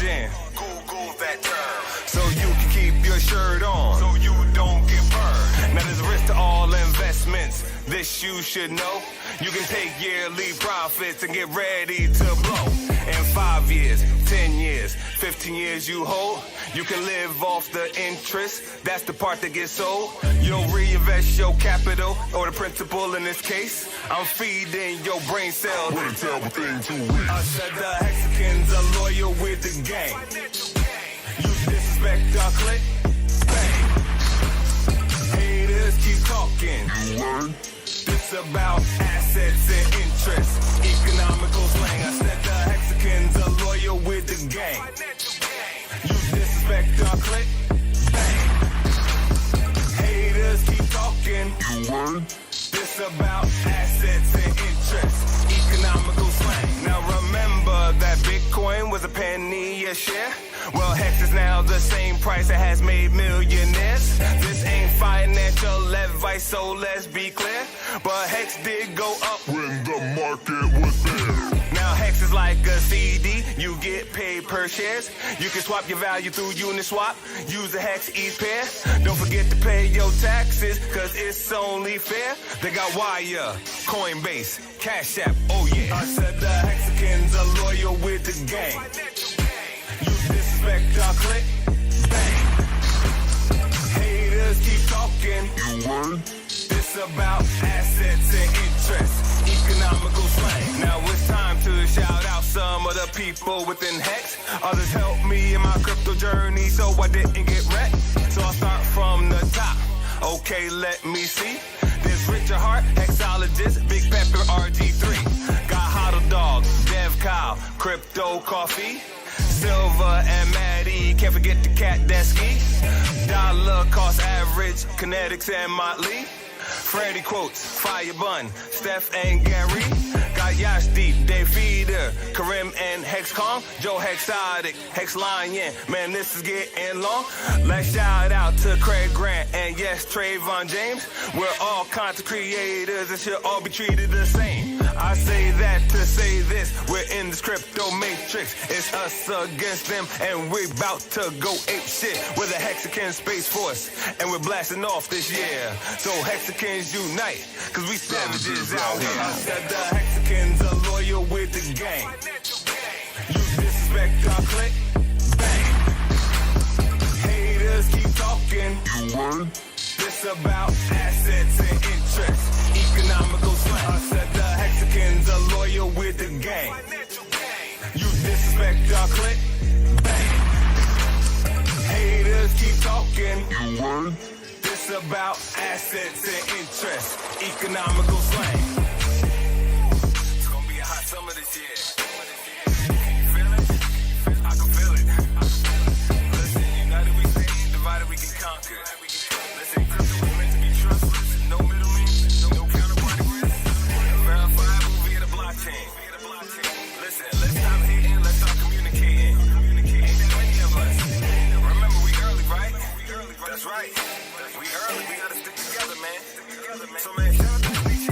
margin. Google that term. So you can keep your shirt on, so you don't get burned. Now there's a risk to all investments. This you should know. You can take yearly profits and get ready to blow. In 5 years, 10 years, 15 years you hold. You can live off the interest. That's the part that gets sold. You don't reinvest your capital or the principal in this case. I'm feeding your brain cells. What a terrible thing to read. I said the Hexicans are loyal with the game. You disrespect our clique, bang. Haters keep talking. You learn? It's about assets and interest. Economical slang. I said the Hexicans are loyal with the game. You disrespect our clique, bang. Haters keep talking. You learn? It's about assets and interest. Economical slang. Now remember that Bitcoin was a penny a share. Well, Hex is now the same price that has made millionaires. This ain't financial advice, so let's be clear. But Hex did go up When the market was there. now Hex is like a CD, you get paid per shares. You can swap your value through Uniswap, use the Hex each pair. Don't forget to pay your taxes, cause it's only fair. They got Wire, Coinbase, Cash App, oh yeah. I said the Hexicans are loyal with the game. You disrespect our clique, bang. Haters keep talking. You learn? It's about assets and interest. Economical slang. Now it's time to shout out some of the people within Hex. Others helped me in my crypto journey so I didn't get wrecked. So I'll start from the top. Okay, let me see. There's Richard Hart, Hexologist, Big Pepper, RG3. Got Hodl Dog, Dev Kyle, Crypto Coffee, Silver and Maddie. Can't forget the cat that ski. Dollar cost average, Kinetics and Motley. Freddie Quotes, Fire Bun, Steph and Gary. Got Yash Deep, Dave Feeder, Karim and Hexcom, Joe Hexotic, Hex Lion. Man, this is getting long. Let's shout out to Craig Grant and yes, Trayvon James. We're all content creators and should all be treated the same. I say that to say this, we're in this crypto matrix. It's us against them and we're about to go ape shit. We're the Hexican Space Force and we're blasting off this year. So Hexicans unite, cause we savages out here. I said the Hexicans are loyal with the game. You disrespect our clique, bang. Haters keep talking. You learn? It's about assets and interest. Economical slang. I said the Hexicans are loyal with the game. You disrespect our clique, bang. Haters keep talking. You learn? It's about assets and interest. Economical slang. It's gonna be a hot summer this year. Can you feel it? I can feel it. Listen, united we stand, divided we can conquer. Listen, crypto was meant to be trustless, no middleman, no counterparty risk. Verifiable via the blockchain. Listen, let's stop hating, let's start communicating. Ain't that many of us? Remember, we early, right? That's right. We early, we gotta stick together, man. So man, shout out to the BG.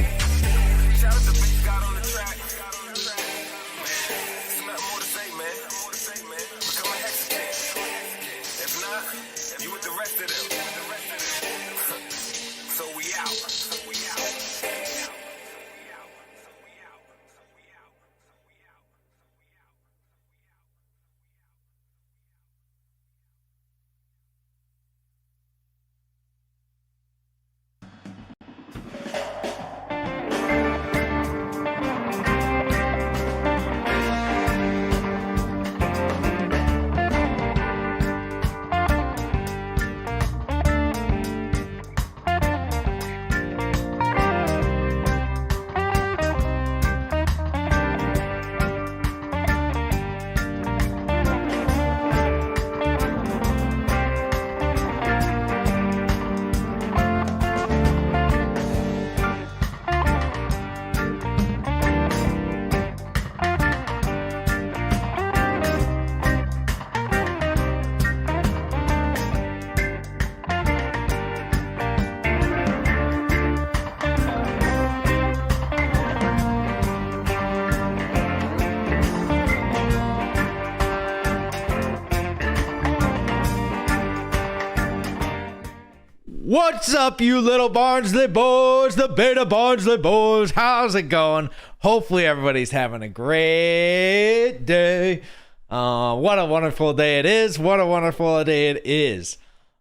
What's up, you little Barnsley boys, the beta Barnsley boys? How's it going? Hopefully everybody's having a great day. What a wonderful day it is. What a wonderful day it is.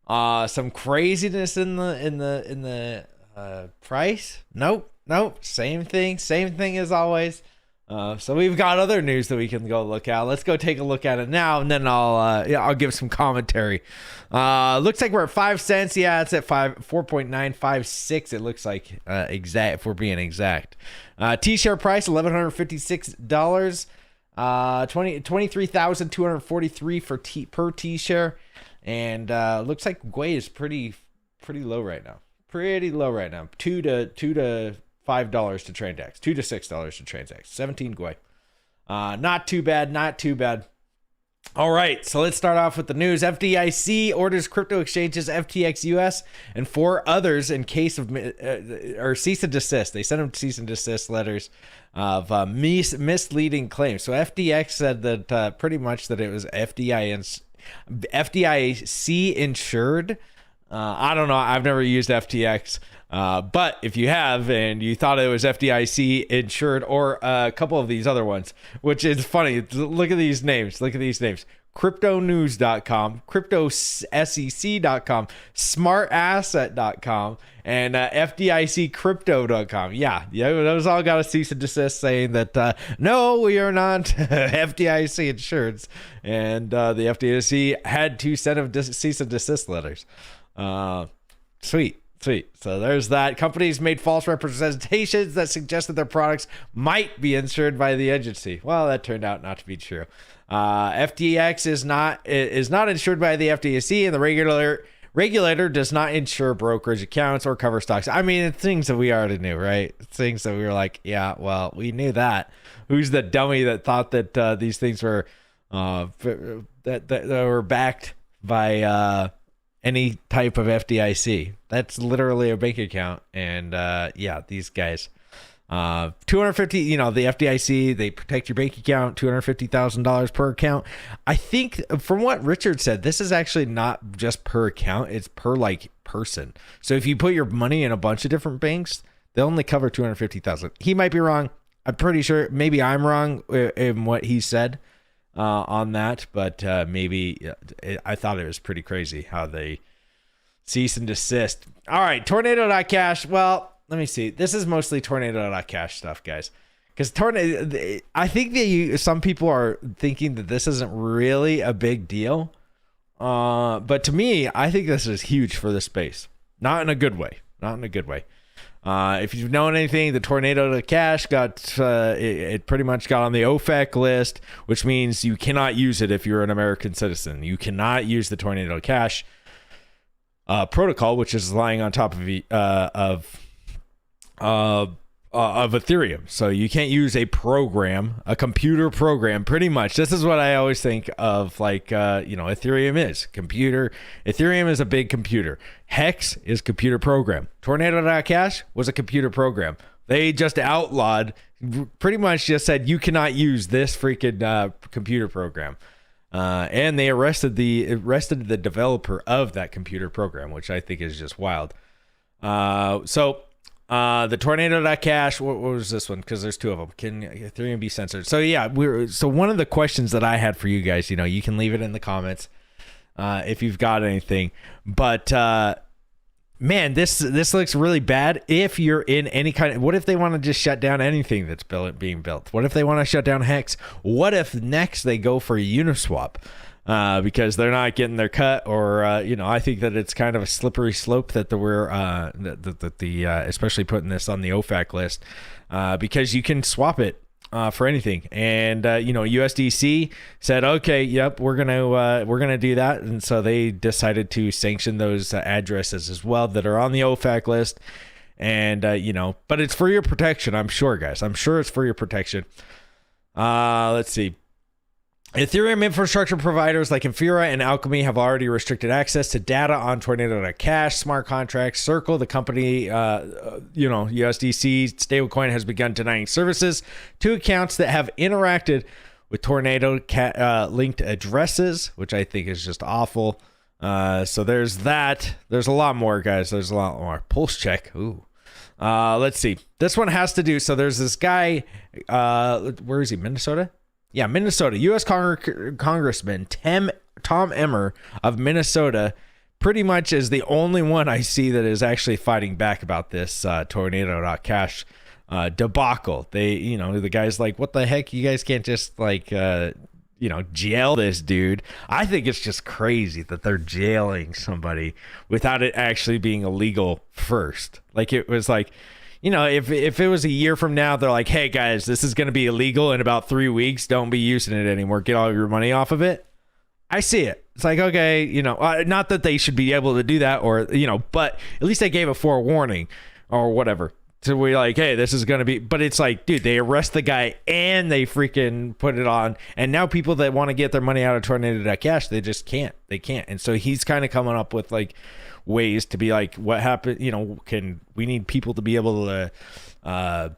Some craziness in the price. Nope. Same thing as always. So we've got other news that we can go look at. Let's go take a look at it now, and then I'll give some commentary. Looks like we're at 5 cents. Yeah, it's at 4.956. It looks like exact, if we're being exact. T-share price $1,156. 23,243 for per T-share, and looks like Gwei is pretty low right now. $2 to $5 to transact, $2 to $6 to transact. 17 Gwei. Not too bad. All right, so let's start off with the news. FDIC orders crypto exchanges FTX US and 4 others in case of cease and desist. They sent them cease and desist letters of misleading claims. So FTX said that pretty much that it was FDIC insured. I don't know. I've never used FTX. But if you have and you thought it was FDIC insured or a couple of these other ones, which is funny, look at these names. CryptoNews.com, CryptoSEC.com, SmartAsset.com, and FDICCrypto.com. Yeah, those all got a cease and desist saying that no, we are not FDIC insured, and the FDIC had to send them cease and desist letters. Sweet. So there's that. Companies made false representations that suggested their products might be insured by the agency. Well, that turned out not to be true. FTX is not insured by the FDIC, and the regulator does not insure brokerage accounts or cover stocks. I mean, it's things that we already knew, right? It's things that we were like, yeah, well, we knew that. Who's the dummy that thought that these things were that were backed by any type of FDIC? That's literally a bank account. And yeah, these guys, 250, the FDIC, they protect your bank account, $250,000 per account. I think from what Richard said, this is actually not just per account, it's per person. So if you put your money in a bunch of different banks, they'll only cover 250,000. He might be wrong. I'm pretty sure maybe I'm wrong in what he said on that, but maybe I thought it was pretty crazy how they cease and desist. All right, tornado.cash. Well, let me see. This is mostly tornado.cash stuff, guys, because I think that some people are thinking that this isn't really a big deal, but to me, I think this is huge for the space. Not in a good way. If you've known anything, the tornado to cash got it pretty much got on the OFAC list, which means you cannot use it if you're an American citizen. You cannot use the tornado to cash protocol, which is lying on top of Ethereum. So you can't use a computer program. Pretty much, this is what I always think of. Ethereum is computer. Ethereum is a big computer. Hex is computer program. Tornado.cash was a computer program. They just outlawed, pretty much just said you cannot use this freaking computer program. And they arrested the developer of that computer program, which I think is just wild. The tornado.cash, what was this one? Because there's 2 of them. Can Ethereum be censored? So yeah, one of the questions that I had for you guys, you can leave it in the comments if you've got anything. But man, this looks really bad if you're in any kind of, what if they want to just shut down anything that's being built? What if they want to shut down Hex? What if next they go for Uniswap? Because they're not getting their cut, or I think that it's kind of a slippery slope that we're especially putting this on the OFAC list, because you can swap it for anything, and USDC said, okay, yep, we're gonna do that, and so they decided to sanction those addresses as well that are on the OFAC list, and but it's for your protection, I'm sure, guys. I'm sure it's for your protection. Let's see. Ethereum infrastructure providers like Infura and Alchemy have already restricted access to data on Tornado.cash smart contracts. Circle, the company, USDC stablecoin, has begun denying services to accounts that have interacted with Tornado linked addresses, which I think is just awful. So there's that. There's a lot more, guys. There's a lot more. Pulse check. Ooh. Let's see. This one has to do. So there's this guy. Where is he? Minnesota? Yeah, Minnesota. U.S. Congressman Tom Emmer of Minnesota pretty much is the only one I see that is actually fighting back about this Tornado.cash debacle. They, the guy's like, what the heck? You guys can't just jail this dude. I think it's just crazy that they're jailing somebody without it actually being illegal first. Like it was like, if it was a year from now, they're like, hey guys, this is going to be illegal in about 3 weeks. Don't be using it anymore. Get all your money off of it. I see it. It's like, okay, not that they should be able to do that or, but at least they gave a forewarning or whatever. So we're like, hey, this is going to be, but it's like, dude, they arrest the guy and they freaking put it on. And now people that want to get their money out of Tornado.cash, they just can't. They can't. And so he's kind of coming up with like ways to be like, what happened? We need people to be able to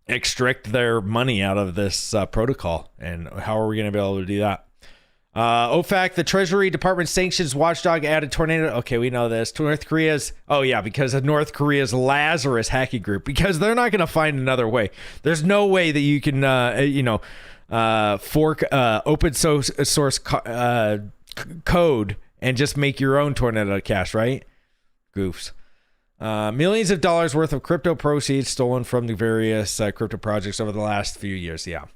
extract their money out of this protocol. And how are we going to be able to do that? OFAC, the Treasury Department sanctions watchdog added Tornado. Okay, we know this. North Korea's, because of North Korea's Lazarus hacking group, because they're not going to find another way. There's no way that you can, fork open source code and just make your own Tornado.cash, right? Goofs. Millions of dollars worth of crypto proceeds stolen from the various crypto projects over the last few years. Yeah.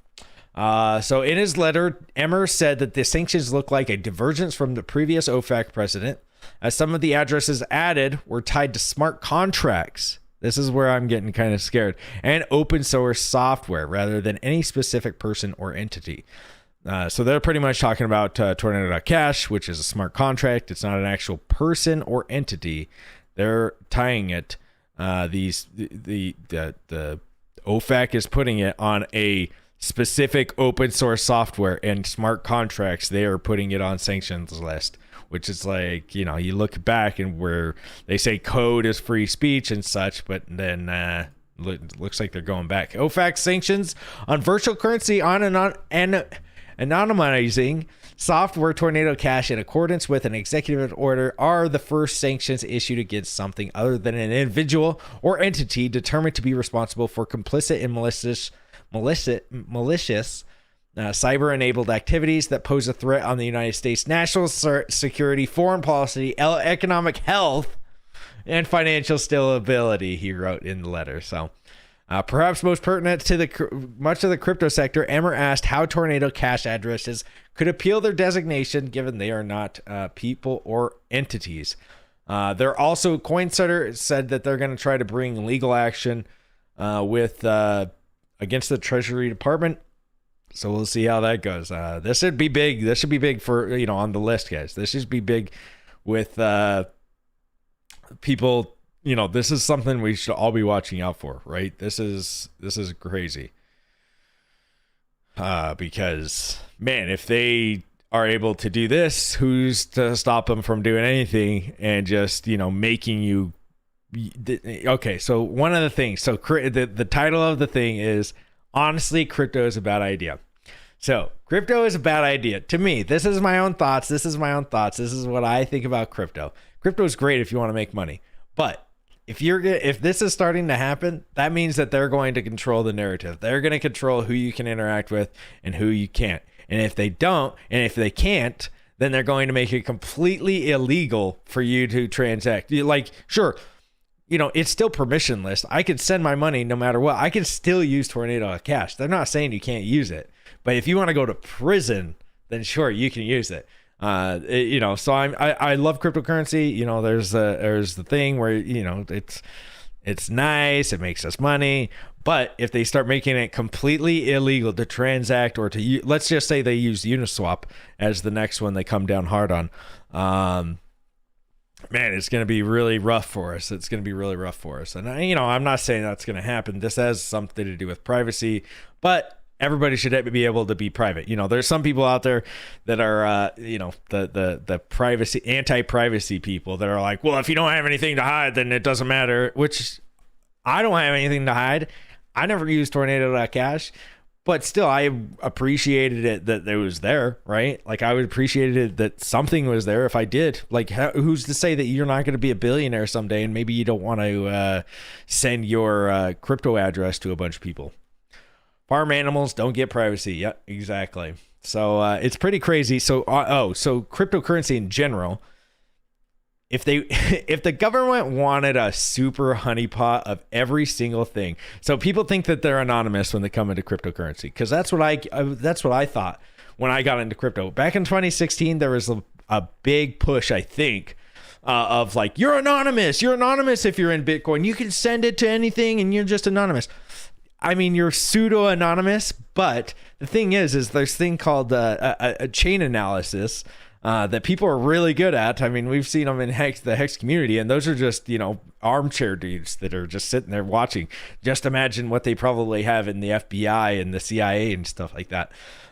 So in his letter, Emmer said that the sanctions look like a divergence from the previous OFAC precedent, as some of the addresses added were tied to smart contracts. This is where I'm getting kind of scared. And open source software rather than any specific person or entity. So they're pretty much talking about Tornado.cash, which is a smart contract. It's not an actual person or entity. They're tying it. The OFAC is putting it on a specific open source software and smart contracts. They are putting it on sanctions list, which is like, you look back and where they say code is free speech and such, but then looks like they're going back. OFAC sanctions on virtual currency on and anonymizing software Tornado.cash in accordance with an executive order are the first sanctions issued against something other than an individual or entity determined to be responsible for complicit and malicious cyber-enabled activities that pose a threat on the United States national security, foreign policy, economic health, and financial stability, he wrote in the letter. So perhaps most pertinent to much of the crypto sector, Emmer asked how Tornado.cash addresses could appeal their designation given they are not people or entities. They're also, CoinSetter said that they're going to try to bring legal action against the Treasury Department. So we'll see how that goes. This should be big. This should be big for, on the list, guys. This should be big with people. This is something we should all be watching out for, right? This is crazy. Because, man, if they are able to do this, who's to stop them from doing anything and just, making you. Okay, so one of the things, so the title of the thing is, honestly, crypto is a bad idea. So crypto is a bad idea to me. This is my own thoughts. This is what I think about crypto. Crypto is great if you want to make money, but if this is starting to happen, that means that they're going to control the narrative. They're going to control who you can interact with and who you can't. And if they don't, and if they can't, then they're going to make it completely illegal for you to transact. Like, sure, it's still permissionless. I could send my money no matter what. I can still use Tornado.cash. They're not saying you can't use it. But if you want to go to prison, then sure, you can use it. So I love cryptocurrency. There's the thing where, it's nice. It makes us money. But if they start making it completely illegal to transact or to, let's just say they use Uniswap as the next one they come down hard on, man, it's going to be really rough for us. And, I'm not saying that's going to happen. This has something to do with privacy, but everybody should be able to be private. There's some people out there that are, the privacy, anti-privacy people that are like, well, if you don't have anything to hide, then it doesn't matter, which I don't have anything to hide. I never used Tornado.cash, But still, I appreciated it that it was there, right? Like, I would appreciate it that something was there if I did. Like, who's to say that you're not going to be a billionaire someday and maybe you don't want to send your crypto address to a bunch of people? Farm animals don't get privacy. Yeah, exactly. So it's pretty crazy. So, so cryptocurrency in general, if the government wanted a super honeypot of every single thing, so people think that they're anonymous when they come into cryptocurrency, because that's what I thought when I got into crypto back in 2016. There was a big push, I think, of like, you're anonymous if you're in Bitcoin, you can send it to anything and you're just anonymous. I mean, you're pseudo anonymous, but the thing is there's this thing called a chain analysis that people are really good at. I mean, we've seen them in the Hex community, and those are just, armchair dudes that are just sitting there watching. Just imagine what they probably have in the FBI and the CIA and stuff like that.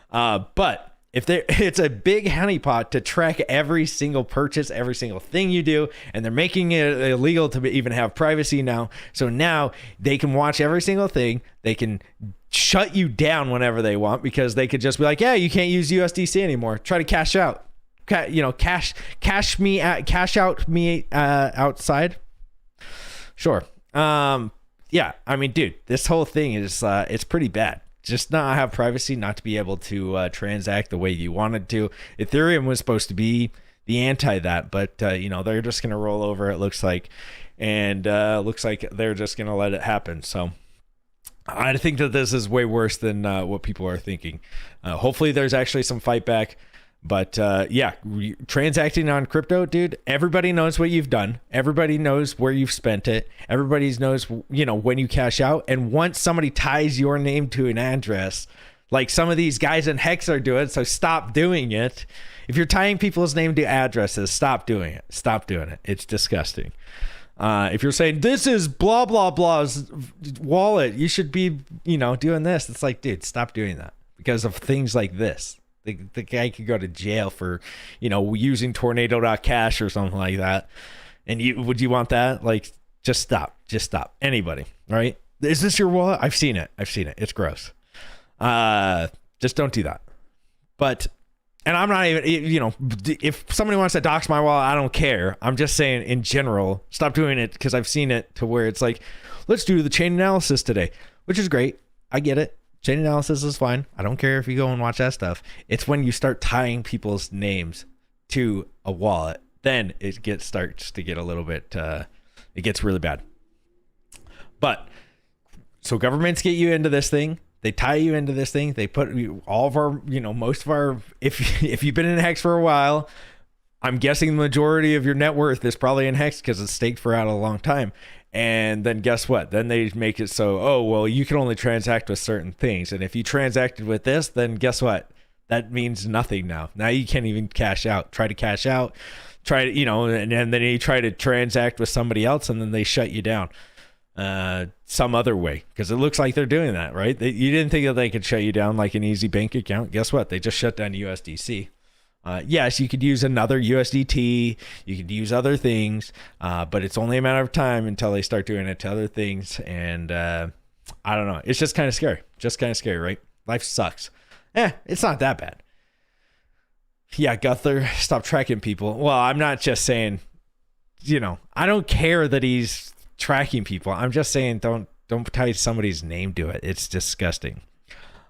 But it's a big honeypot to track every single purchase, every single thing you do, and they're making it illegal to even have privacy now. So now they can watch every single thing. They can shut you down whenever they want, because they could just be like, yeah, you can't use USDC anymore. Try to cash out. Cash out me outside. Sure. Yeah. I mean, dude, this whole thing is it's pretty bad. Just not have privacy, not to be able to transact the way you wanted to. Ethereum was supposed to be the anti that, but they're just gonna roll over, it looks like, and looks like they're just gonna let it happen. So I think that this is way worse than what people are thinking. Hopefully, there's actually some fight back. But yeah, transacting on crypto, dude, everybody knows what you've done. Everybody knows where you've spent it. Everybody knows, when you cash out. And once somebody ties your name to an address, like some of these guys in Hex are doing, so stop doing it. If you're tying people's name to addresses, stop doing it. Stop doing it. It's disgusting. If you're saying this is blah, blah, blah's wallet, you should be, doing this. It's like, dude, stop doing that because of things like this. The guy could go to jail for, using tornado.cash or something like that. And would you want that? Like, just stop. Anybody. All right. Is this your wallet? I've seen it. It's gross. Just don't do that. But, and I'm not even, if somebody wants to dox my wallet, I don't care. I'm just saying in general, stop doing it, because I've seen it to where it's like, let's do the chain analysis today, which is great. I get it. Chain analysis is fine. I don't care if you go and watch that stuff. It's when you start tying people's names to a wallet, then it starts to get a little bit, it gets really bad. But so governments get you into this thing. They tie you into this thing. They put all of our, most of our, if you've been in Hex for a while, I'm guessing the majority of your net worth is probably in Hex because it's staked for out a long time. And then guess what? Then they make it so, you can only transact with certain things. And if you transacted with this, then guess what? That means nothing now. Now you can't even cash out. Try to cash out. And then you try to transact with somebody else, and then they shut you down some other way, because it looks like they're doing that, right? You didn't think that they could shut you down like an easy bank account. Guess what? They just shut down USDC. Yes, you could use another USDT. You could use other things, but it's only a matter of time until they start doing it to other things. And I don't know. It's just kind of scary. Right? Life sucks. It's not that bad. Yeah, Guthler, stop tracking people. Well, I'm not just saying, I don't care that he's tracking people. I'm just saying don't tie somebody's name to it. It's disgusting.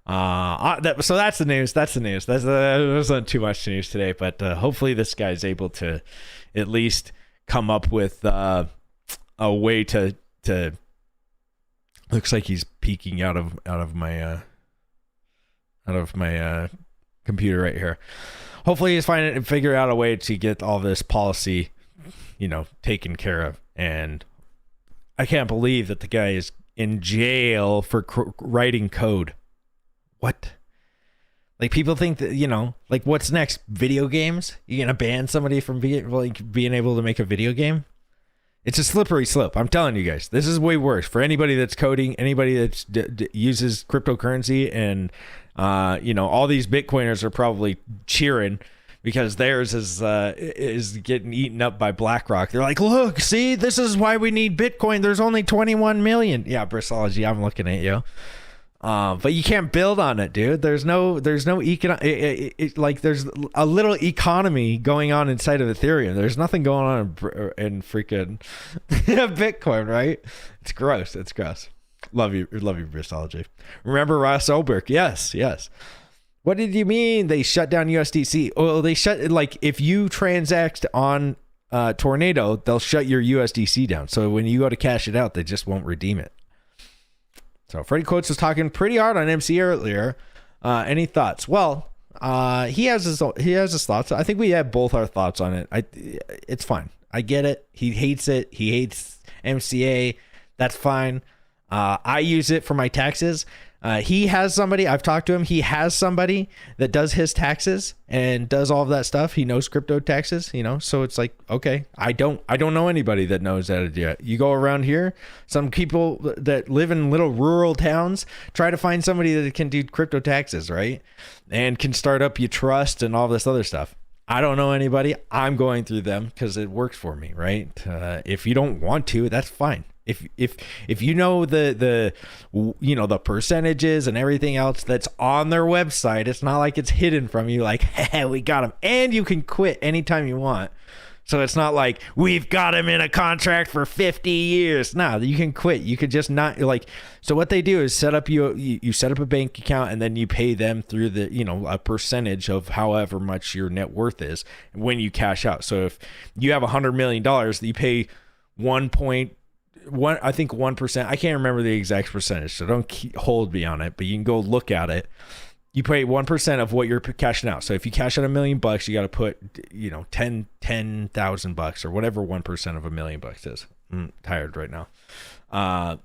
So that's the news. There wasn't too much news today, but hopefully this guy's able to at least come up with a way to. Looks like he's peeking out of my computer right here. Hopefully he's figure out a way to get all this policy, taken care of. And I can't believe that the guy is in jail for writing code. What? Like, people think that, like, what's next? Video games? You're going to ban somebody from being able to make a video game? It's a slippery slope. I'm telling you guys, this is way worse for anybody that's coding, anybody that uses cryptocurrency, and, all these Bitcoiners are probably cheering because theirs is getting eaten up by BlackRock. They're like, look, see, this is why we need Bitcoin. There's only 21 million. Yeah, Bristology, I'm looking at you. But you can't build on it, dude. There's no like there's a little economy going on inside of Ethereum. There's nothing going on in freaking Bitcoin, right? It's gross. It's gross. Love you, Bristology. Remember Ross Ulbricht? Yes. What did you mean they shut down USDC? Oh, they shut, like, if you transact on Tornado, they'll shut your USDC down. So when you go to cash it out, they just won't redeem it. So Freddie Quotes was talking pretty hard on MC earlier. Any thoughts? Well, he has his thoughts. I think we have both our thoughts on it. It's fine. I get it. He hates it. He hates MCA. That's fine. I use it for my taxes. He has somebody, I've talked to him. He has somebody that does his taxes and does all of that stuff. He knows crypto taxes, so it's like, okay, I don't know anybody that knows that yet. You go around here, some people that live in little rural towns, try to find somebody that can do crypto taxes, right? And can start up your trust and all this other stuff. I don't know anybody. I'm going through them because it works for me, right? If you don't want to, that's fine. If you know the percentages and everything else that's on their website, it's not like it's hidden from you, like, hey, we got them, and you can quit anytime you want. So it's not like we've got him in a contract for 50 years. No, you can quit. You could just not, like, so what they do is set up you set up a bank account, and then you pay them through a percentage of however much your net worth is when you cash out. So if you have $100 million, you pay 1.1%. I can't remember the exact percentage, so don't hold me on it, but you can go look at it. You pay 1% of what you're cashing out. So if you cash out $1 million, you got to put, $10,000 or whatever 1% of $1 million is. I'm tired right now. I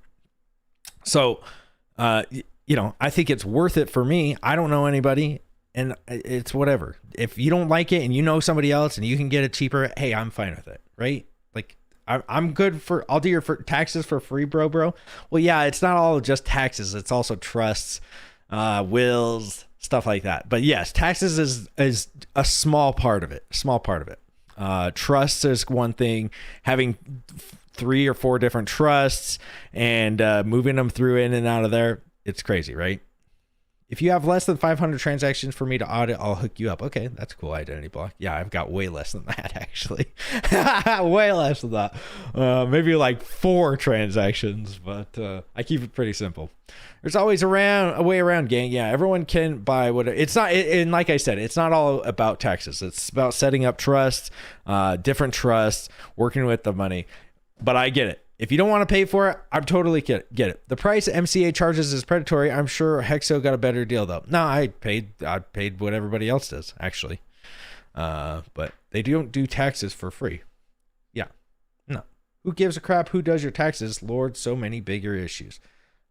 think it's worth it for me. I don't know anybody, and it's whatever. If you don't like it and you know somebody else and you can get it cheaper, hey, I'm fine with it, right? Like, I'm good for, I'll do your taxes for free, bro. Well, yeah, it's not all just taxes. It's also trusts, wills, stuff like that. But yes, taxes is a small part of it. Trusts is one thing. Having 3 or 4 different trusts and moving them through in and out of there, it's crazy, right? If you have less than 500 transactions for me to audit, I'll hook you up. Okay, that's cool. Identity block. Yeah, I've got way less than that, actually. Way less than that. Maybe like 4 transactions, but I keep it pretty simple. There's always a way around, gang. Yeah, everyone can buy whatever. It's not, and like I said, it's not all about taxes. It's about setting up trusts, different trusts, working with the money. But I get it. If you don't want to pay for it, I totally get it. The price MCA charges is predatory. I'm sure Hexo got a better deal though. No, I paid what everybody else does, actually. But they don't do taxes for free. Yeah. No. Who gives a crap who does your taxes? Lord, so many bigger issues.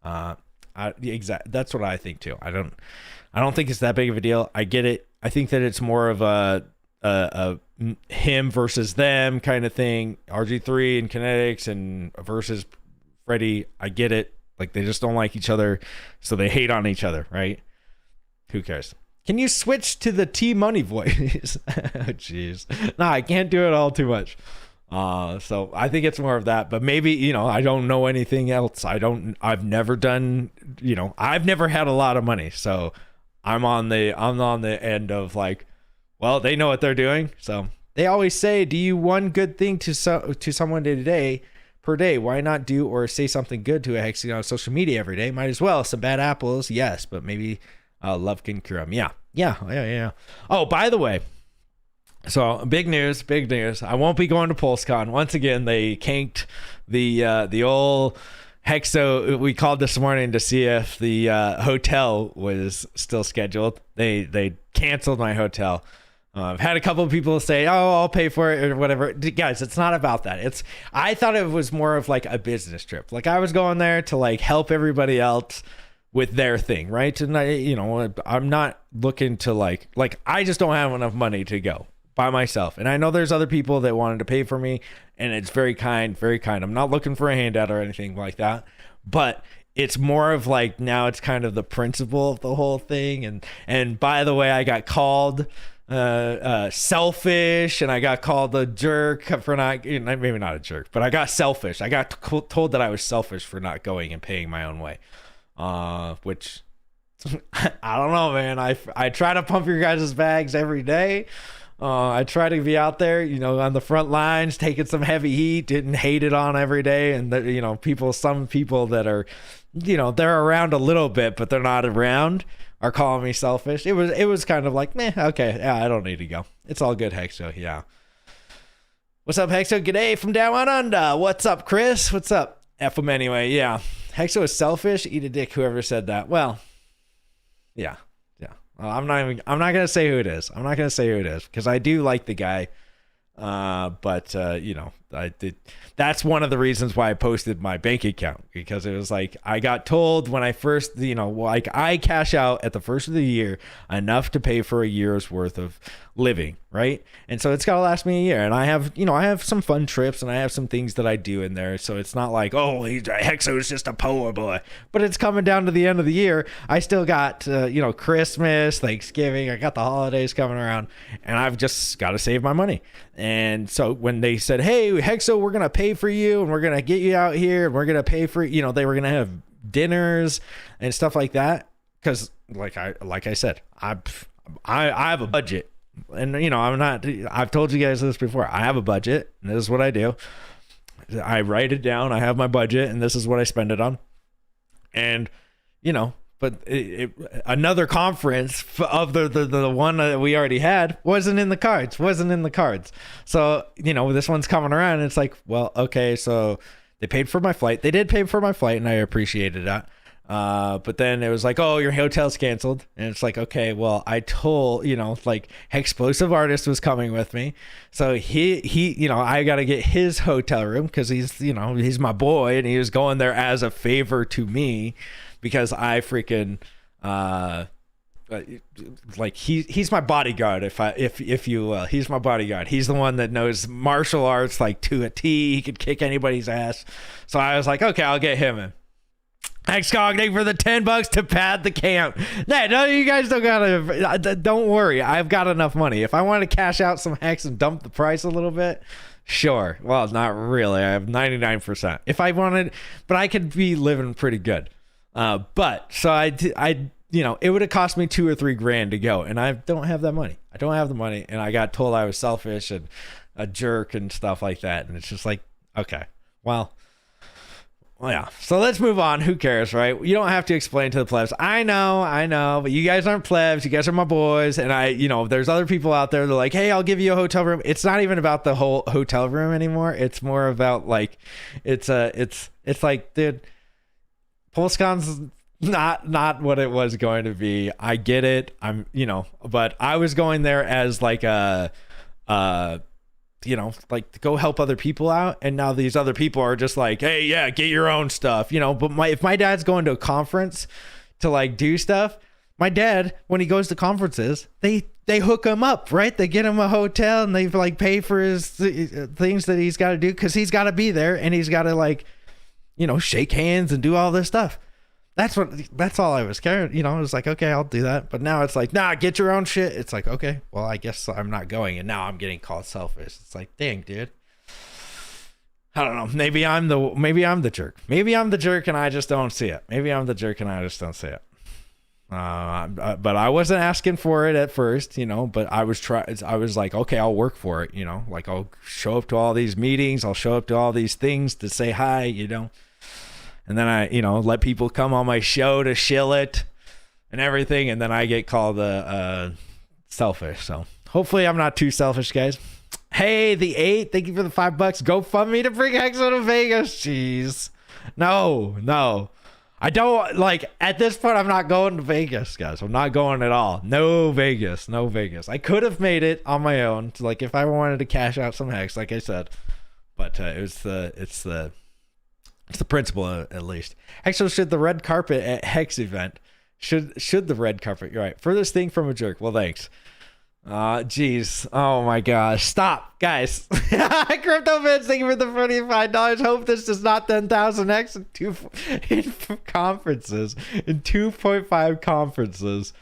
That's what I think too. I don't think it's that big of a deal. I get it. I think that it's more of a him versus them kind of thing. RG3 and Kinetics and versus Freddie. I get it. Like, they just don't like each other, so they hate on each other, right? Who cares? Can you switch to the T-Money voice? Oh, jeez. No, I can't do it all too much. So I think it's more of that, but maybe, I don't know anything else. I've never done, I've never had a lot of money. So I'm on the end of like, well, they know what they're doing. So they always say, do you one good thing to someone per day? Why not do or say something good to a Hexagon on social media every day? Might as well. Some bad apples, yes, but maybe love can cure them. Yeah. Oh, by the way, so big news. I won't be going to PulseCon. Once again, they canked the old Hexo. We called this morning to see if the hotel was still scheduled. They canceled my hotel. I've had a couple of people say, oh, I'll pay for it or whatever. Guys, it's not about that. I thought it was more of like a business trip. Like, I was going there to like help everybody else with their thing, right? And I'm not looking to like I just don't have enough money to go by myself. And I know there's other people that wanted to pay for me, and it's very kind, very kind. I'm not looking for a handout or anything like that, but it's more of like, now it's kind of the principle of the whole thing. And by the way, I got called selfish, and I got called a jerk for not, maybe not a jerk, but I got selfish. I got told that I was selfish for not going and paying my own way. which I don't know, man. I try to pump your guys' bags every day. I try to be out there, on the front lines, taking some heavy heat, didn't hate it on every day. And, some people that are, they're around a little bit, but they're not around, are calling me selfish. It was kind of like, meh, okay, yeah, I don't need to go. It's all good, Hexo, yeah. What's up, Hexo? G'day from down under. What's up, Chris? What's up? F him anyway, yeah. Hexo is selfish. Eat a dick, whoever said that. Well, yeah. I'm not gonna say who it is. I'm not gonna say who it is because I do like the guy. But I did. That's one of the reasons why I posted my bank account, because it was like I got told when I first, I cash out at the first of the year enough to pay for a year's worth of living, right? And so it's got to last me a year. And I have some fun trips and I have some things that I do in there. So it's not like, oh, Hexo's just a poor boy. But it's coming down to the end of the year. I still got, Christmas, Thanksgiving. I got the holidays coming around and I've just got to save my money. And so when they said, hey, Hexo, we're going to pay for you and we're going to get you out here and we're going to pay for, they were going to have dinners and stuff like that. Because like I said, I have a budget. And I've told you guys this before. I have a budget and this is what I do. I write it down. I have my budget and this is what I spend it on. And, but another conference of the one that we already had wasn't in the cards. So, this one's coming around and it's like, well, okay, so they paid for my flight. They did pay for my flight and I appreciated that. But then it was like, oh, your hotel's canceled. And it's like, okay, well, I told, Explosive Artist was coming with me. So he, I got to get his hotel room because he's my boy and he was going there as a favor to me because I freaking, he's my bodyguard. If you will, he's my bodyguard. He's the one that knows martial arts like to a T. He could kick anybody's ass. So I was like, okay, I'll get him in. Thanks, Cognic, for the $10 to pad the camp. No, you guys don't worry. I've got enough money. If I want to cash out some Hex and dump the price a little bit, sure. Well, not really. I have 99%. If I wanted, but I could be living pretty good. But so I it would have cost me $2 or $3 grand to go, and I don't have that money. I don't have the money, and I got told I was selfish and a jerk and stuff like that. And it's just like, okay, well, yeah. So let's move on. Who cares, right? You don't have to explain to the plebs. I know, but you guys aren't plebs. You guys are my boys. And there's other people out there that are like, hey, I'll give you a hotel room. It's not even about the whole hotel room anymore. It's more about like, it's like, dude, PulseCon's not what it was going to be. I get it. But I was going there as like a, like to go help other people out, and now these other people are just like, hey, yeah, get your own stuff, but if my dad's going to a conference to like do stuff, my dad, when he goes to conferences, they hook him up, right? They get him a hotel and they like pay for his things that he's got to do because he's got to be there and he's got to like, shake hands and do all this stuff. That's all I was caring. It was like, okay, I'll do that. But now it's like, nah, get your own shit. It's like, okay, well, I guess I'm not going. And now I'm getting called selfish. It's like, dang, dude. I don't know. Maybe I'm the jerk. Maybe I'm the jerk and I just don't see it. But I wasn't asking for it at first, but I was like, okay, I'll work for it. Like I'll show up to all these meetings. I'll show up to all these things to say hi, And then I, let people come on my show to shill it and everything. And then I get called selfish. So hopefully I'm not too selfish, guys. Hey, the 8. Thank you for the $5. GoFundMe to bring Hexo to Vegas. Jeez. No. I don't at this point, I'm not going to Vegas, guys. I'm not going at all. No Vegas. I could have made it on my own. So, if I wanted to cash out some Hex, like I said, but it's the principle, at least. Actually, should the red carpet at Hex event? Should the red carpet? You're right. Furthest thing from a jerk. Well, thanks. Jeez. Oh my gosh. Stop, guys. CryptoVids, thank you for the $45. Hope this is not 10,000x in conferences. In 2.5 conferences.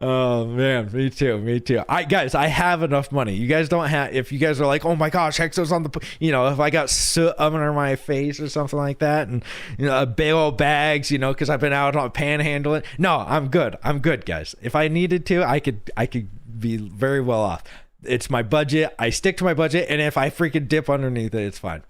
Oh man, me too. I have enough money. You guys don't have. If you guys are like, oh my gosh, Hexo's on the, if I got soot under my face or something like that, and a bale of bags, because I've been out on panhandling. No, I'm good. I'm good, guys. If I needed to, I could be very well off. It's my budget. I stick to my budget, and if I freaking dip underneath it, it's fine.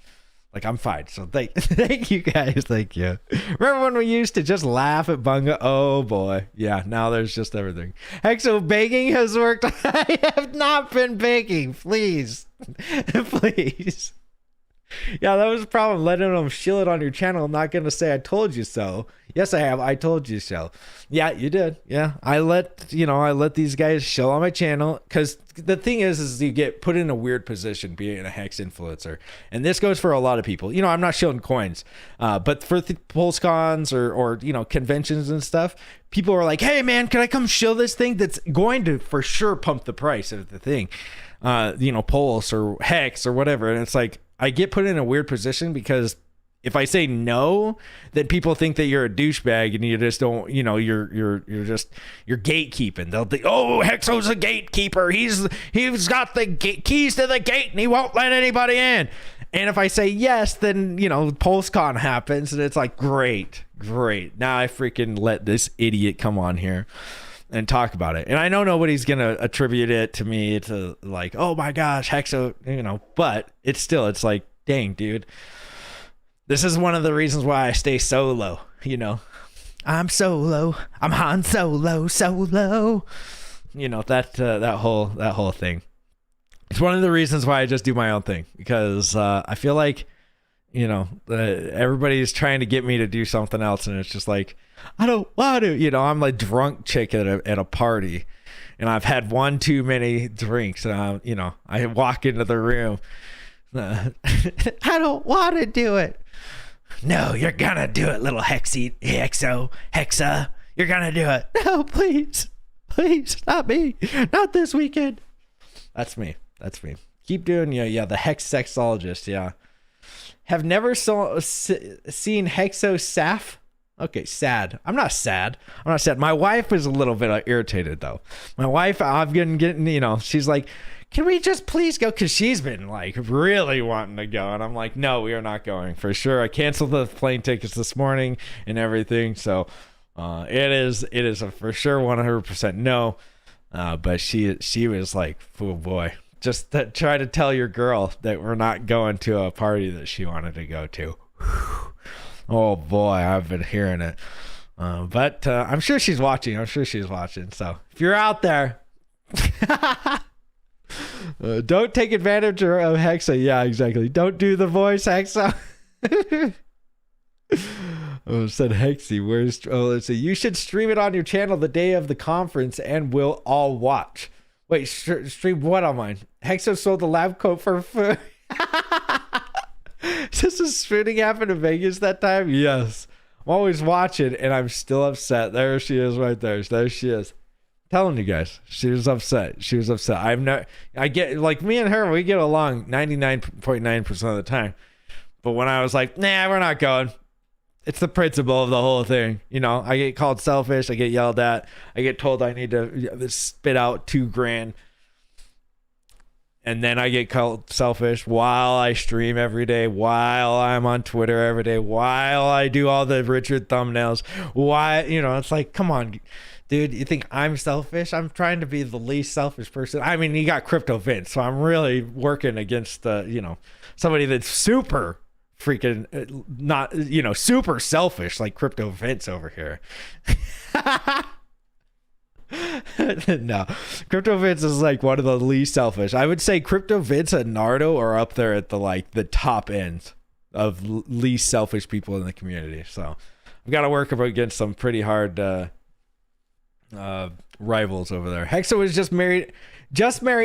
Like, I'm fine. So thank you guys. Thank you. Remember when we used to just laugh at Bunga? Oh boy. Yeah, now there's just everything. Hexo, baking has worked. I have not been baking. Please. Please. Yeah, that was the problem. Letting them shill it on your channel. I'm not going to say I told you so. Yes, I have. I told you so. Yeah, you did. Yeah. I let these guys shill on my channel, because the thing is you get put in a weird position being a Hex influencer. And this goes for a lot of people. I'm not shilling coins, but for PulseCons or conventions and stuff, people are like, hey man, can I come shill this thing that's going to for sure pump the price of the thing? Pulse or Hex or whatever. And it's like, I get put in a weird position, because if I say no, then people think that you're a douchebag and you just don't, you're gatekeeping. They'll think, oh, Hexo's a gatekeeper. He's got the keys to the gate and he won't let anybody in. And if I say yes, then, PulseCon happens and it's like, great. Now I freaking let this idiot come on here and talk about it. And I know nobody's going to attribute it to me to like, oh my gosh, Hexo, but it's like, dang, dude, this is one of the reasons why I stay solo, I'm solo. I'm Han Solo. That whole thing. It's one of the reasons why I just do my own thing, because I feel like, everybody's trying to get me to do something else, and it's just like, I don't want to. I'm like drunk chick at a party, and I've had one too many drinks, and I walk into the room. I don't want to do it. No, you're gonna do it, little Hexa. You're gonna do it. No, please, not me, not this weekend. That's me. Keep doing, the Hexologist. Yeah, have never seen Hexo Saf. Okay, sad. I'm not sad. My wife is a little bit irritated though. My wife, I've been getting, she's like, can we just please go? Because she's been like really wanting to go. And I'm like, no, we are not going for sure. I canceled the plane tickets this morning and everything. So it is a for sure 100% no. But she was like, oh boy, just try to tell your girl that we're not going to a party that she wanted to go to. Oh boy, I've been hearing it. But I'm sure she's watching. So if you're out there, don't take advantage of Hexa. Yeah, exactly. Don't do the voice, Hexa. Said Hexy. Let's see. You should stream it on your channel the day of the conference and we'll all watch. Wait, stream what on mine? Hexa sold the lab coat for food. This is shooting happened in Vegas that time? Yes. I'm always watching and I'm still upset. There she is right there. There she is. Telling you guys, she was upset. I get, like, me and her, we get along 99.9% of the time. But when I was like, nah, we're not going, it's the principle of the whole thing. I get called selfish. I get yelled at. I get told I need to spit out $2,000. And then I get called selfish while I stream every day, while I'm on Twitter every day, while I do all the Richard thumbnails. Why, it's like, come on, dude, you think I'm selfish? I'm trying to be the least selfish person. I mean, you got Crypto Vince, so I'm really working against, somebody that's super freaking not, super selfish like Crypto Vince over here. No, Crypto Vince is like one of the least selfish. I would say Crypto Vince and Nardo are up there at the top end of least selfish people in the community. So I've got to work against some pretty hard rivals over there. Hexa was just marry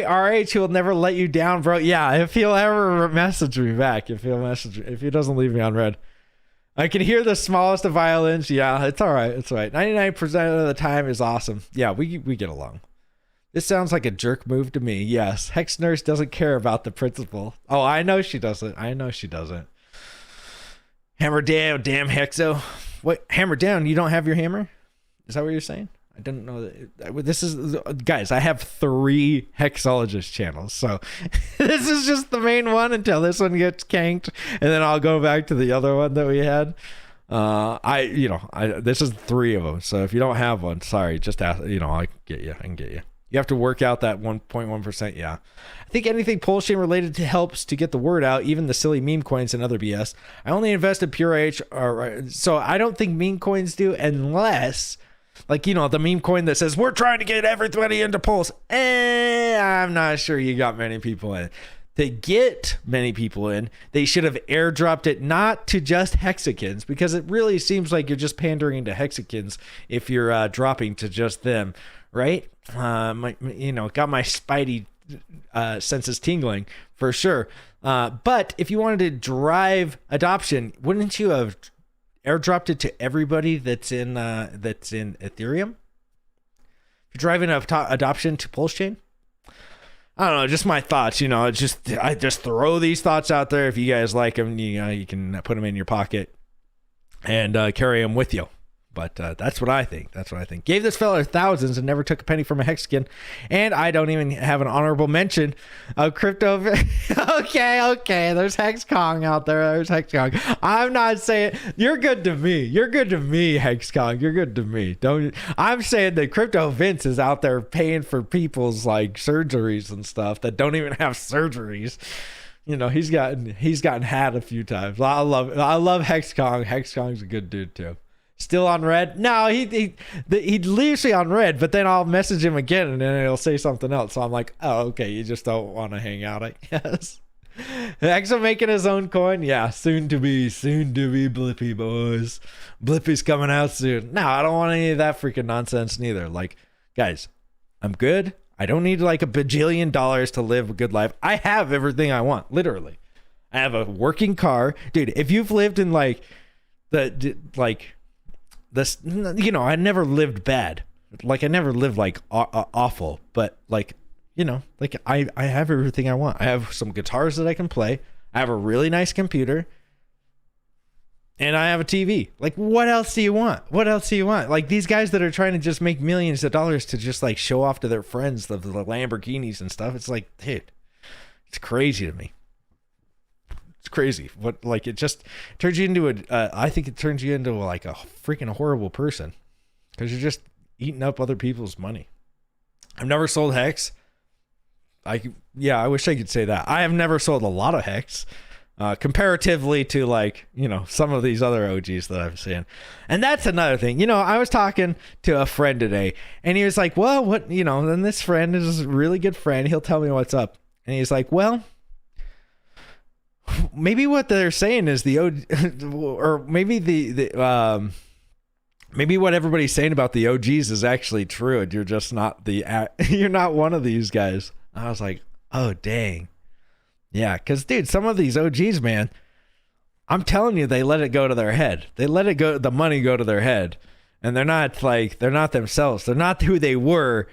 RH. He'll never let you down, bro. Yeah, if he'll ever message me back, if he doesn't leave me on red. I can hear the smallest of violins. Yeah, it's all right. 99% of the time is awesome. Yeah, we get along. This sounds like a jerk move to me. Yes, Hex Nurse doesn't care about the principle. Oh, I know she doesn't. Hammer down, damn Hexo. What, hammer down? You don't have your hammer? Is that what you're saying? I didn't know that. This is, guys, I have 3 Hexologist channels. So this is just the main one until this one gets canked. And then I'll go back to the other one that we had. This is 3 of them. So if you don't have one, sorry, just ask, I can get you. You have to work out that 1.1%. Yeah. I think anything PulseChain related to helps to get the word out, even the silly meme coins and other BS. I only invest in pure H. So I don't think meme coins do, unless, like, the meme coin that says, we're trying to get everybody into Pulse. I'm not sure you got many people in. To get many people in, they should have airdropped it not to just hexagons, because it really seems like you're just pandering to hexagons if you're dropping to just them, right? Got my spidey senses tingling for sure. But if you wanted to drive adoption, wouldn't you have airdropped it to everybody that's in Ethereum? If you're driving adoption to PulseChain. I don't know, just my thoughts, I just throw these thoughts out there. If you guys like them, you can put them in your pocket and carry them with you. But that's what I think. Gave this fella thousands and never took a penny from a hexagon. And I don't even have an honorable mention of crypto. Okay. There's Hexkong out there. There's Hexkong. I'm not saying you're good to me. You're good to me, Hexkong. You're good to me. I'm saying that Crypto Vince is out there paying for people's like surgeries and stuff that don't even have surgeries. He's gotten had a few times. I love Hexkong. Hexkong's a good dude too. Still on red? No, he leaves me on red, but then I'll message him again and then he'll say something else. So I'm like, oh, okay, you just don't want to hang out, I guess. Hexo making his own coin? Yeah, soon to be Blippi, boys. Blippi's coming out soon. No, I don't want any of that freaking nonsense neither. Like, guys, I'm good. I don't need like $1 bajillion to live a good life. I have everything I want, literally. I have a working car. Dude, if you've lived in like this, I never lived bad. Like I never lived like awful, but like, I have everything I want. I have some guitars that I can play. I have a really nice computer and I have a TV. Like what else do you want? Like these guys that are trying to just make millions of dollars to just like show off to their friends the Lamborghinis and stuff. It's like, dude, it's crazy to me. It's crazy. What, like, it just turns you into I think it turns you into like a freaking horrible person because you're just eating up other people's money. I've never sold Hex. I wish I could say that. I have never sold a lot of Hex comparatively to like, some of these other OGs that I've seen. And that's another thing. I was talking to a friend today and he was like, well, what, then this friend is a really good friend. He'll tell me what's up. And he's like, well, maybe what they're saying is or maybe maybe what everybody's saying about the OGs is actually true, and you're just not you're not one of these guys. I was like, oh dang, yeah, because dude, some of these OGs, man, I'm telling you, they let it go to their head. They let the money go to their head, and they're not themselves. They're not who they were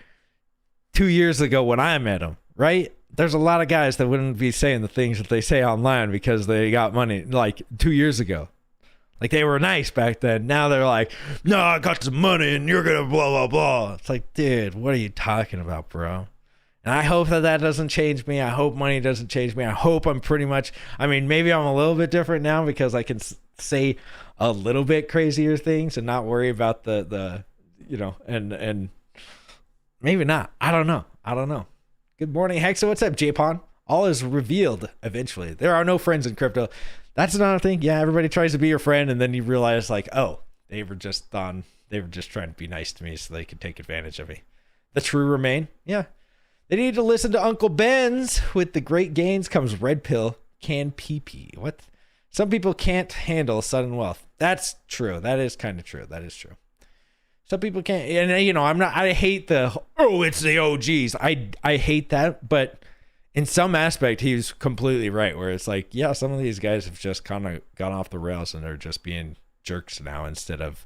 2 years ago when I met them, right? There's a lot of guys that wouldn't be saying the things that they say online because they got money like 2 years ago. Like they were nice back then. Now they're like, no, I got some money and you're going to blah, blah, blah. It's like, dude, what are you talking about, bro? And I hope that doesn't change me. I hope money doesn't change me. I hope I'm pretty much, maybe I'm a little bit different now because I can say a little bit crazier things and not worry about the and maybe not. I don't know. Good morning, Hexa. What's up, J-Pon? All is revealed eventually. There are no friends in crypto. That's another thing. Yeah, everybody tries to be your friend, and then you realize, like, oh, they were just trying to be nice to me so they could take advantage of me. The true remain. Yeah. They need to listen to Uncle Ben's. With the great gains comes red pill, can PP. What? Some people can't handle sudden wealth. That's true. That is kind of true. That is true. Some people can't, and I hate it's the OGs. I hate that, but in some aspect, he's completely right, where it's like, yeah, some of these guys have just kind of gone off the rails and they're just being jerks now instead of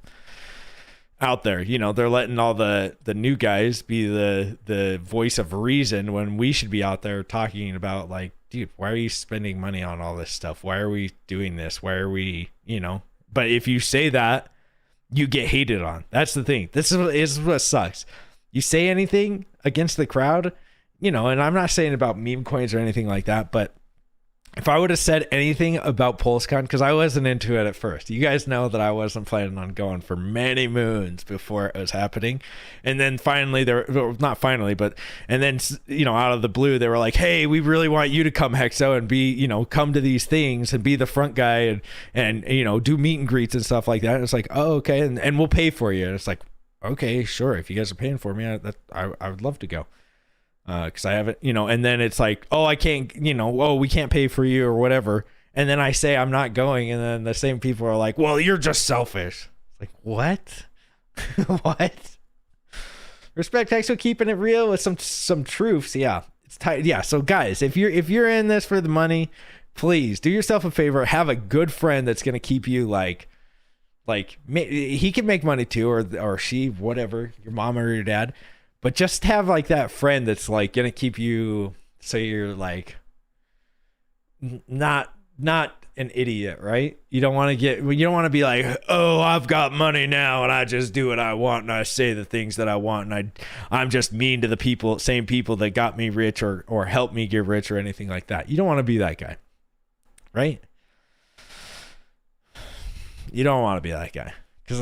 out there. They're letting all the new guys be the voice of reason when we should be out there talking about like, dude, why are you spending money on all this stuff? Why are we doing this? Why are we, but if you say that, you get hated on. That's the thing. This is what sucks. You say anything against the crowd, and I'm not saying about meme coins or anything like that, but if I would have said anything about PulseCon, because I wasn't into it at first. You guys know that I wasn't planning on going for many moons before it was happening. And then finally, and then, out of the blue, they were like, hey, we really want you to come, Hexo, and be, come to these things and be the front guy and do meet and greets and stuff like that. And it's like, oh, okay. And we'll pay for you. And it's like, okay, sure. If you guys are paying for me, I would love to go. Because I haven't, and then it's like, oh, I can't, we can't pay for you or whatever. And then I say I'm not going. And then the same people are like, well, you're just selfish. It's like, what? What? Respect Hexo keeping it real with some truths. Yeah. It's tight. Yeah. So guys, if you're in this for the money, please do yourself a favor. Have a good friend that's going to keep you like he can make money too, or she, whatever, your mom or your dad. But just have like that friend that's like gonna keep you, so you're like not an idiot, right? You don't want to be like, oh, I've got money now and I just do what I want and I say the things that I want and I'm just mean to the same people that got me rich or helped me get rich or anything like that. You don't want to be that guy, right? You don't want to be that guy because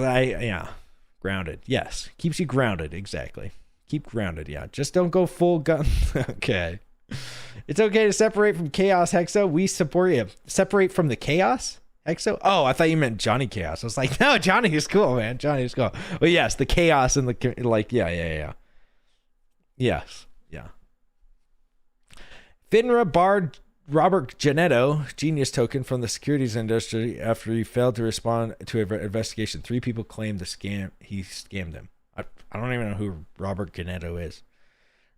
grounded. Yes, keeps you grounded. Exactly. Keep grounded, yeah. Just don't go full gun. Okay. It's okay to separate from chaos, Hexo. We support you. Separate from the chaos, Hexo? Oh, I thought you meant Johnny Chaos. I was like, no, Johnny is cool, man. Johnny is cool. But yes, the chaos and yeah. Yes, yeah. Finra barred Robert Genetto, genius token from the securities industry after he failed to respond to an investigation. 3 people claimed he scammed them. I don't even know who Robert Genetto is.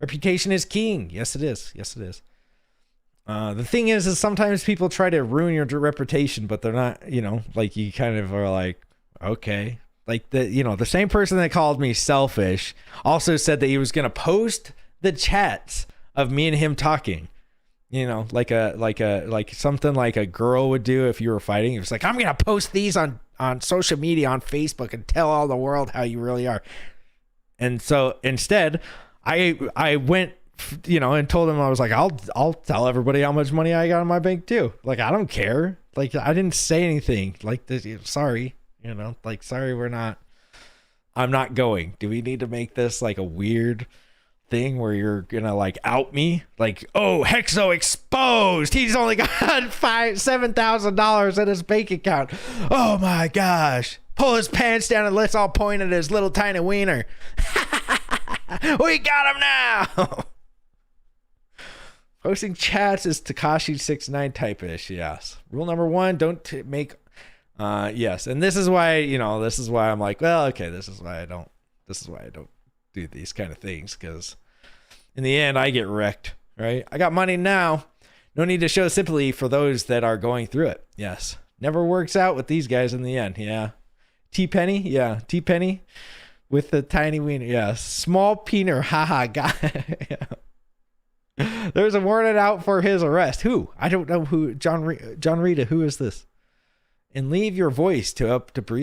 Reputation is king. Yes, it is. Yes, it is. The thing is sometimes people try to ruin your reputation, but they're not, like you kind of are like, okay. Like the same person that called me selfish also said that he was going to post the chats of me and him talking, like something like a girl would do if you were fighting. It was like, I'm going to post these on social media, on Facebook, and tell all the world how you really are. And so instead, I went, and told him, I was like, I'll tell everybody how much money I got in my bank too. Like, I don't care. Like, I didn't say anything. Like, sorry, sorry, I'm not going. Do we need to make this like a weird thing where you're gonna like out me? Like, oh, Hexo exposed. He's only got $7,000 in his bank account. Oh my gosh. Pull his pants down and let's all point at his little tiny wiener. We got him now. Posting chats is Takashi69 type-ish. Yes. Rule number 1, don't make yes. And this is why I'm like, well, okay, this is why I don't do these kind of things, because in the end I get wrecked, right? I got money now. No need to show sympathy for those that are going through it. Yes. Never works out with these guys in the end. Yeah. T-Penny? Yeah. T-Penny with the tiny wiener. Yeah. Small peener. Haha. Yeah. There's a warrant out for his arrest. Who? I don't know who. John Rita. Who is this? And leave your voice to breathe.